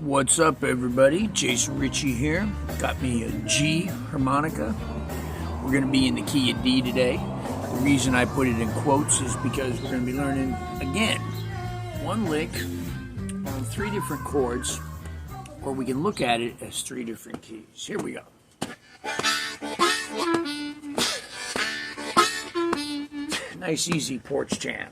What's up, everybody? Jason Ricci here. Got me a G harmonica. We're going to be in the key of D today. The reason I put it in quotes is because we're going to be learning, again, one lick on 3 different chords, or we can look at it as 3 different keys. Here we go. Nice, easy porch jam.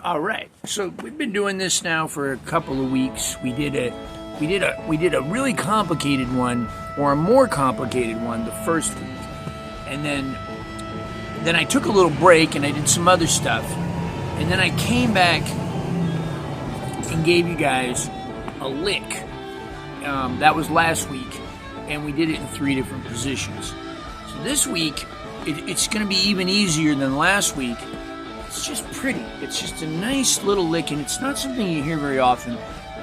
All right, so we've been doing this now for a couple of weeks. We did a really complicated one, or a more complicated one, the first week, and then I took a little break and I did some other stuff, and then I came back and gave you guys a lick. That was last week, and we did it in 3 different positions. So this week, it's going to be even easier than last week. It's just pretty. It's just a nice little lick, and it's not something you hear very often.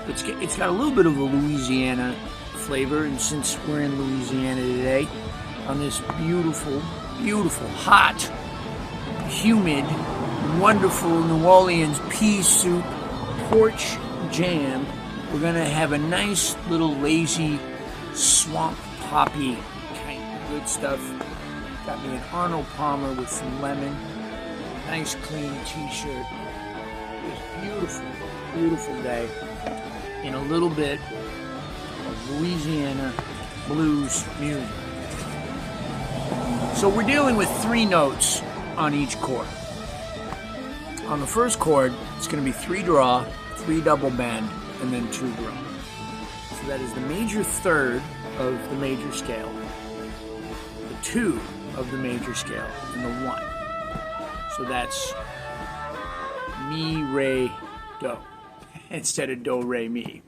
It's got a little bit of a Louisiana flavor, and since we're in Louisiana today, on this beautiful, beautiful, hot, humid, wonderful New Orleans pea soup porch jam, we're going to have a nice little lazy swamp poppy kind of good stuff. Got me an Arnold Palmer with some lemon. Nice clean t-shirt. This beautiful, beautiful day in a little bit of Louisiana blues music. So we're dealing with 3 notes on each chord. On the first chord, it's going to be 3 draw, 3 double bend, and then 2 drum. So that is the major third of the major scale, the 2 of the major scale, and the 1. So that's mi, re, do, instead of do, re, mi.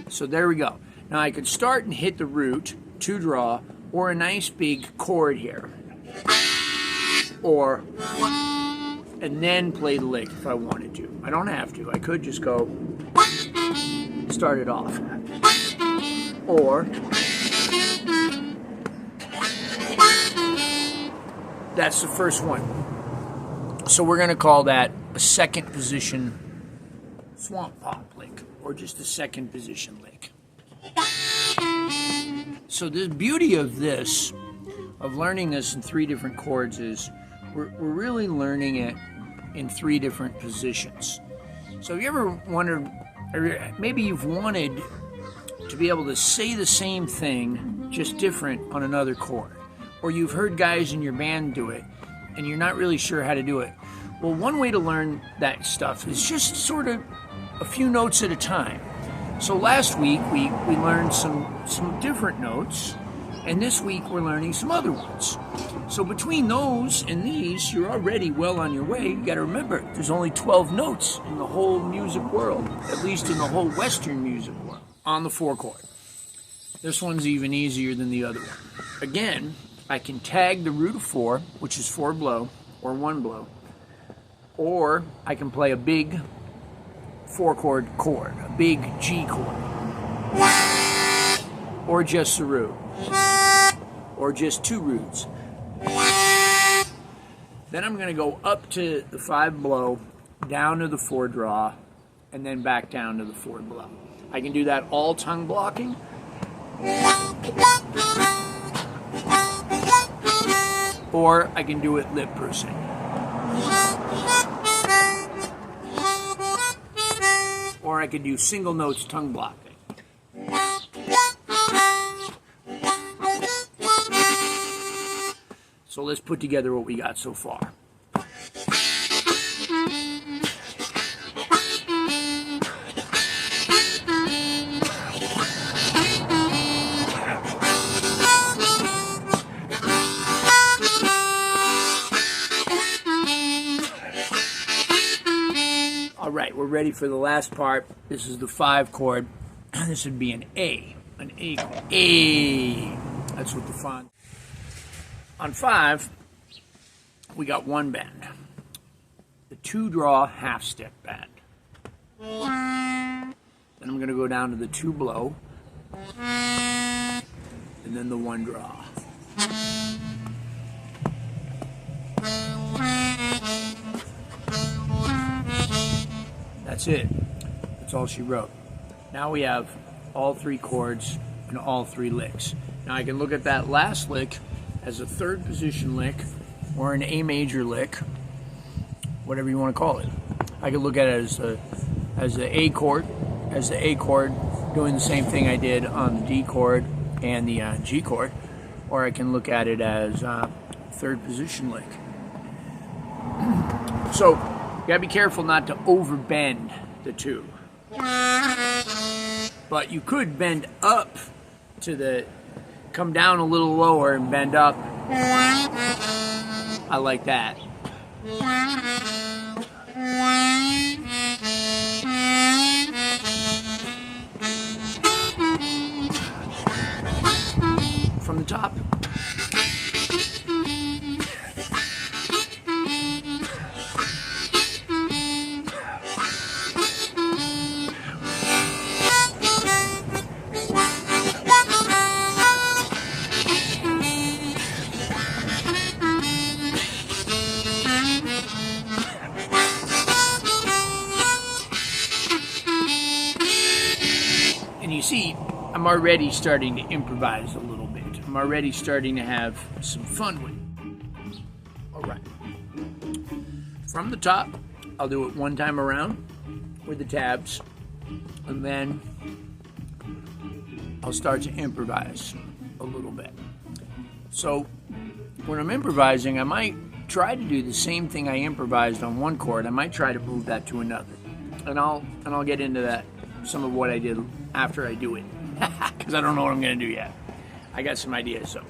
So there we go. Now I could start and hit the root, 2 draw, or a nice big chord here. Or, and then play the lick if I wanted to. I don't have to. I could just go, start it off. Or, that's the first one. So we're going to call that a second position swamp pop lick, or just a second position lick. So the beauty of this, of learning this in 3 different chords, is we're really learning it in 3 different positions. So you ever wondered, or maybe you've wanted to be able to say the same thing, just different on another chord. Or you've heard guys in your band do it, and you're not really sure how to do it. Well, one way to learn that stuff is just sort of a few notes at a time. So last week, we learned some different notes, and this week we're learning some other ones. So between those and these, you're already well on your way. You gotta remember, there's only 12 notes in the whole music world, at least in the whole Western music world, on the 4 chord. This one's even easier than the other one. Again, I can tag the root of 4, which is 4 blow, or 1 blow. Or I can play a big 4-chord chord, a big G chord. Or just the root. Or just 2 roots. Then I'm going to go up to the 5 blow, down to the 4 draw, and then back down to the 4 blow. I can do that all tongue blocking. Or I can do it lip pursing. Or I could do single notes tongue blocking. So let's put together what we got so far. All right, we're ready for the last part. This is the 5 chord. This would be an A chord. A. That's what the font. On 5, we got one bend. The 2-draw half-step bend. Then I'm going to go down to the 2-blow. And then the 1-draw. That's it. That's all she wrote. Now we have all 3 chords and all 3 licks. Now I can look at that last lick as a 3rd position lick or an A major lick, whatever you want to call it. I can look at it as the A chord, doing the same thing I did on the D chord and the G chord, or I can look at it as 3rd position lick. So you gotta be careful not to overbend the 2. But you could bend up to come down a little lower and bend up. I like that. From the top. And you see, I'm already starting to improvise a little bit. I'm already starting to have some fun with it. All right. From the top, I'll do it one time around with the tabs, and then I'll start to improvise a little bit. So when I'm improvising, I might try to do the same thing I improvised on one chord. I might try to move that to another, and I'll get into that, some of what I did after I do it, because I don't know what I'm going to do yet. I got some ideas, so.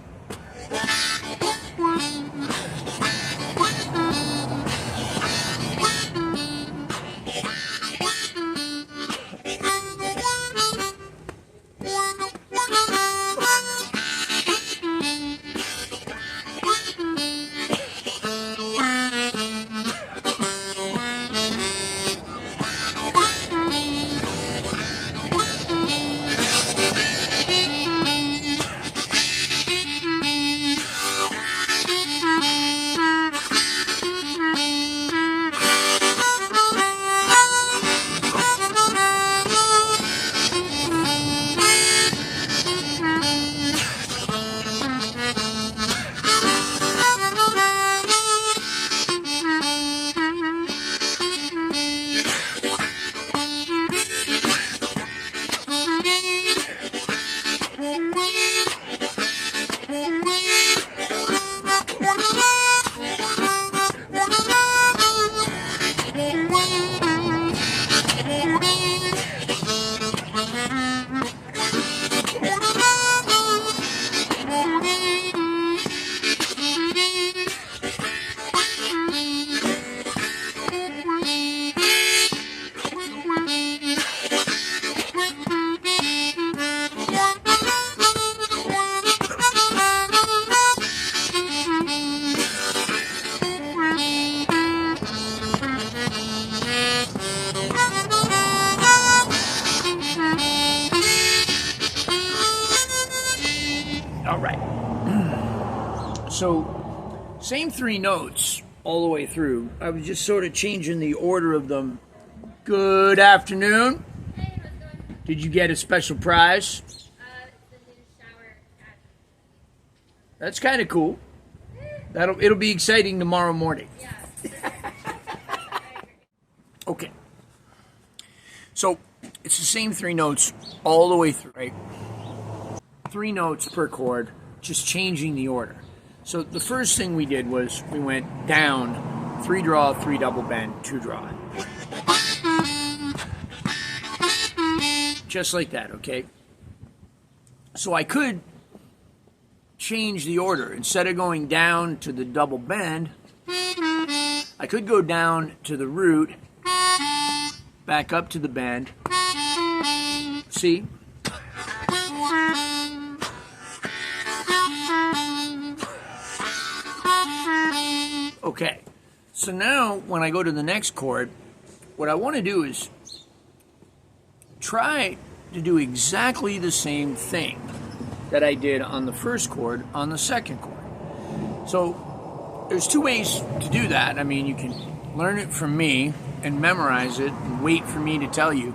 All right. So, same 3 notes all the way through. I was just sort of changing the order of them. Good afternoon. Hey, how's it going? Did you get a special prize? The new shower at... That's kind of cool. It'll be exciting tomorrow morning. Yeah. Okay. So, it's the same 3 notes all the way through, right? 3 notes per chord, just changing the order. So the first thing we did was we went down, 3 draw, 3 double bend, 2 draw. Just like that, okay? So I could change the order. Instead of going down to the double bend, I could go down to the root, back up to the bend. See? Okay, so now when I go to the next chord, what I want to do is try to do exactly the same thing that I did on the first chord on the second chord. So there's two ways to do that. I mean, you can learn it from me and memorize it and wait for me to tell you,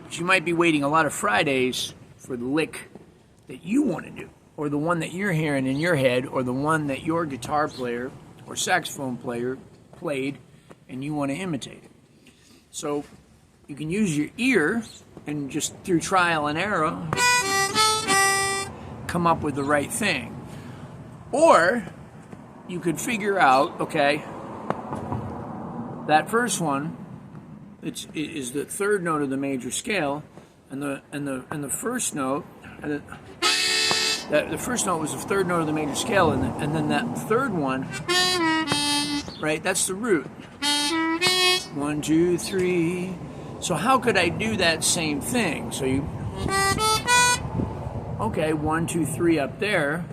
but you might be waiting a lot of Fridays for the lick that you want to do, or the one that you're hearing in your head, or the one that your guitar player or saxophone player played and you want to imitate it. So you can use your ear and just through trial and error come up with the right thing. Or you could figure out, okay, that first one is the third note of the major scale, and the first note, the first note was the third note of the major scale, and then that third one, right? That's the root. 1, 2, 3. So how could I do that same thing? So you, okay, 1, 2, 3 up there.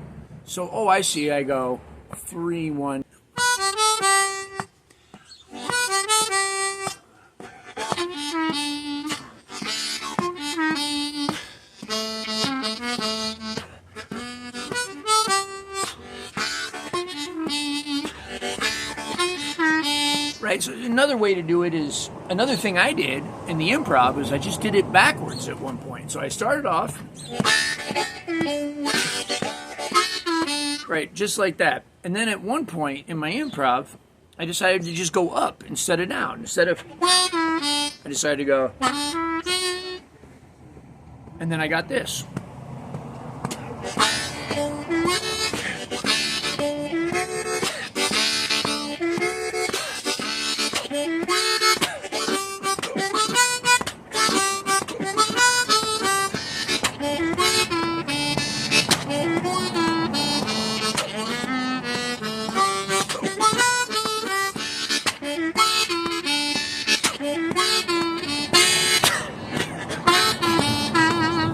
So, oh, I see. I go 3, 1. Right, so another way to do it is, another thing I did in the improv is I just did it backwards at one point. So I started off, right, just like that. And then at one point in my improv, I decided to just go up instead of down. Instead of, I decided to go, and then I got this.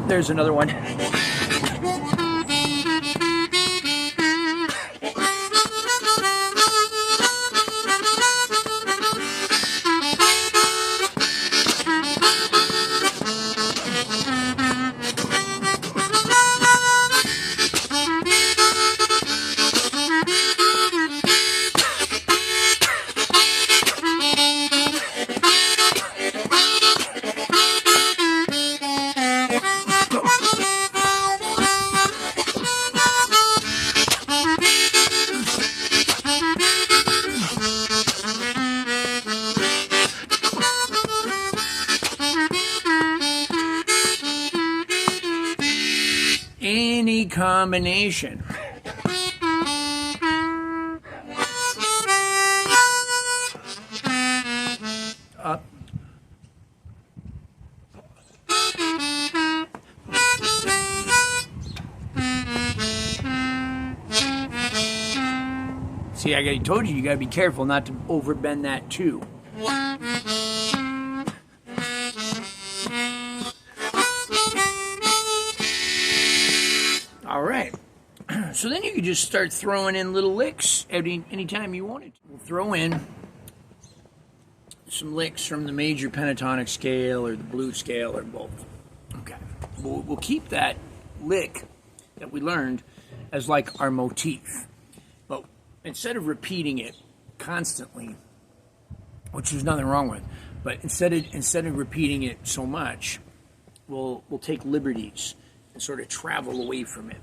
There's another one. Any combination. Up. See, I told you, you gotta be careful not to overbend that too. All right, so then you can just start throwing in little licks anytime you want it. We'll throw in some licks from the major pentatonic scale or the blues scale or both. Okay, we'll keep that lick that we learned as like our motif, but instead of repeating it constantly, which there's nothing wrong with, but instead of repeating it so much, we'll take liberties and sort of travel away from it.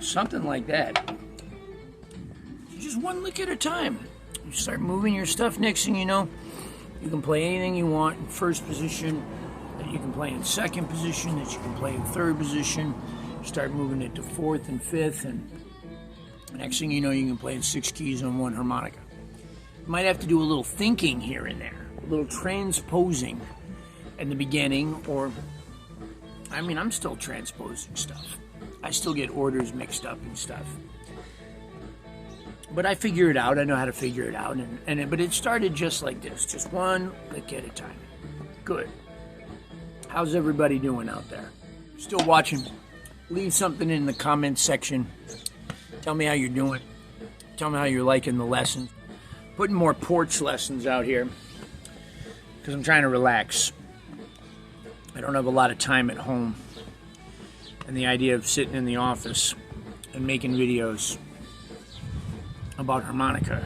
something like that. Just one lick at a time. You start moving your stuff. Next thing you know, you can play anything you want in first position, that you can play in second position, that you can play in third position. You start moving it to fourth and fifth, and next thing you know, you can play in 6 keys on one harmonica. You might have to do a little thinking here and there, a little transposing in the beginning, or, I mean, I'm still transposing stuff. I still get orders mixed up and stuff. But I figure it out. I know how to figure it out. But it started just like this, just one lick at a time. Good. How's everybody doing out there? Still watching? Leave something in the comments section. Tell me how you're doing. Tell me how you're liking the lessons. Putting more porch lessons out here because I'm trying to relax. I don't have a lot of time at home. And the idea of sitting in the office and making videos about harmonica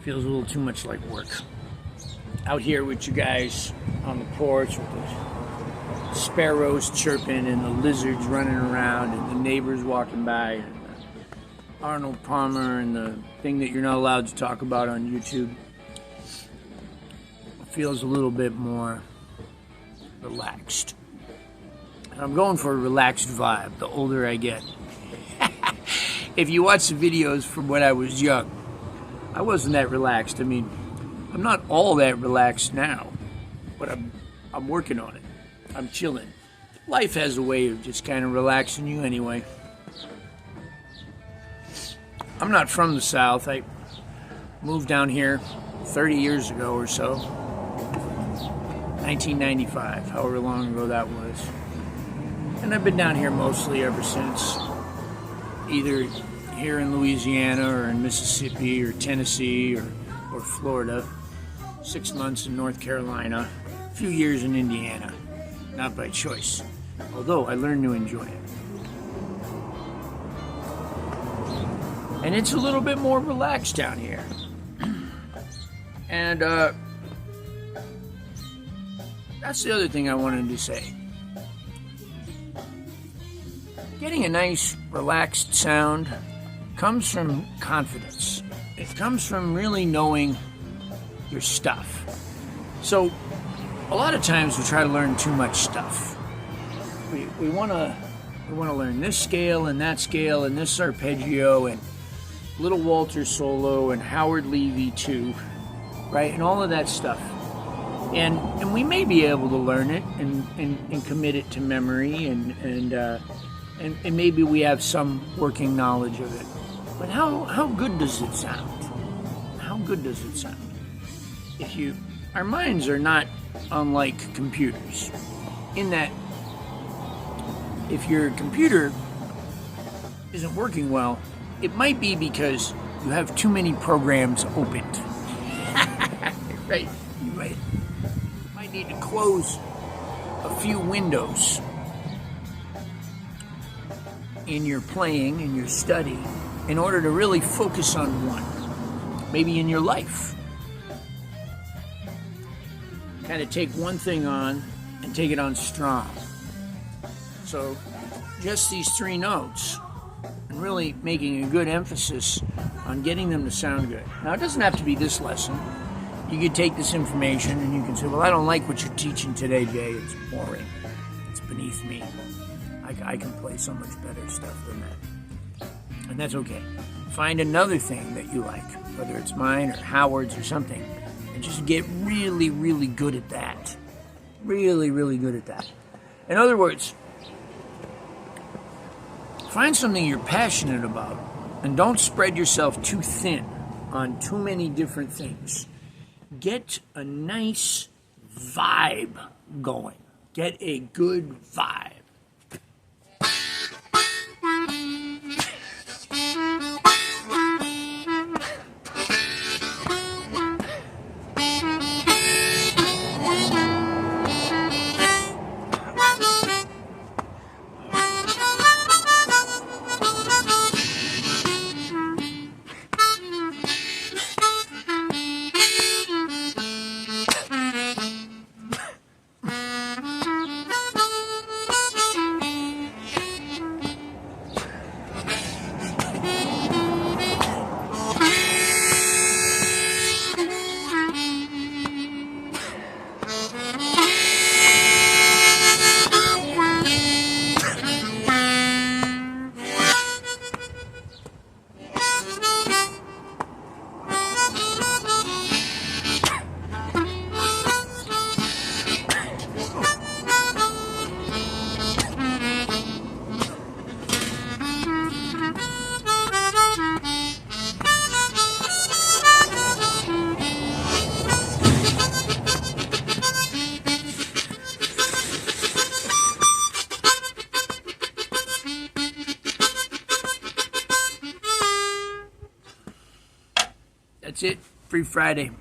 feels a little too much like work. Out here with you guys on the porch with the sparrows chirping and the lizards running around and the neighbors walking by, and Arnold Palmer and the thing that you're not allowed to talk about on YouTube. It feels a little bit more relaxed. And I'm going for a relaxed vibe the older I get. If you watch the videos from when I was young, I wasn't that relaxed. I mean, I'm not all that relaxed now, but I'm working on it. I'm chilling. Life has a way of just kind of relaxing you anyway. I'm not from the South. I moved down here 30 years ago or so. 1995, however long ago that was. And I've been down here mostly ever since. Either here in Louisiana or in Mississippi or Tennessee or Florida. 6 months in North Carolina. A few years in Indiana. Not by choice. Although I learned to enjoy it. And it's a little bit more relaxed down here. And that's the other thing I wanted to say. Getting a nice, relaxed sound comes from confidence. It comes from really knowing your stuff. So, a lot of times we try to learn too much stuff. We want to learn this scale and that scale and this arpeggio and Little Walter solo and Howard Levy too, right? And all of that stuff. And we may be able to learn it and commit it to memory and maybe we have some working knowledge of it. But how good does it sound? How good does it sound? Our minds are not unlike computers, in that if your computer isn't working well, it might be because you have too many programs opened. Right? You might need to close a few windows in your playing, in your study, in order to really focus on one. Maybe in your life. Kind of take one thing on and take it on strong. So, just these 3 notes, and really making a good emphasis on getting them to sound good. Now, it doesn't have to be this lesson. You could take this information and you can say, well, I don't like what you're teaching today, Jay. It's boring. It's beneath me. I can play so much better stuff than that. And that's okay. Find another thing that you like, whether it's mine or Howard's or something, and just get really, really good at that. Really, really good at that. In other words, find something you're passionate about, and don't spread yourself too thin on too many different things. Get a nice vibe going. Get a good vibe. Free Friday.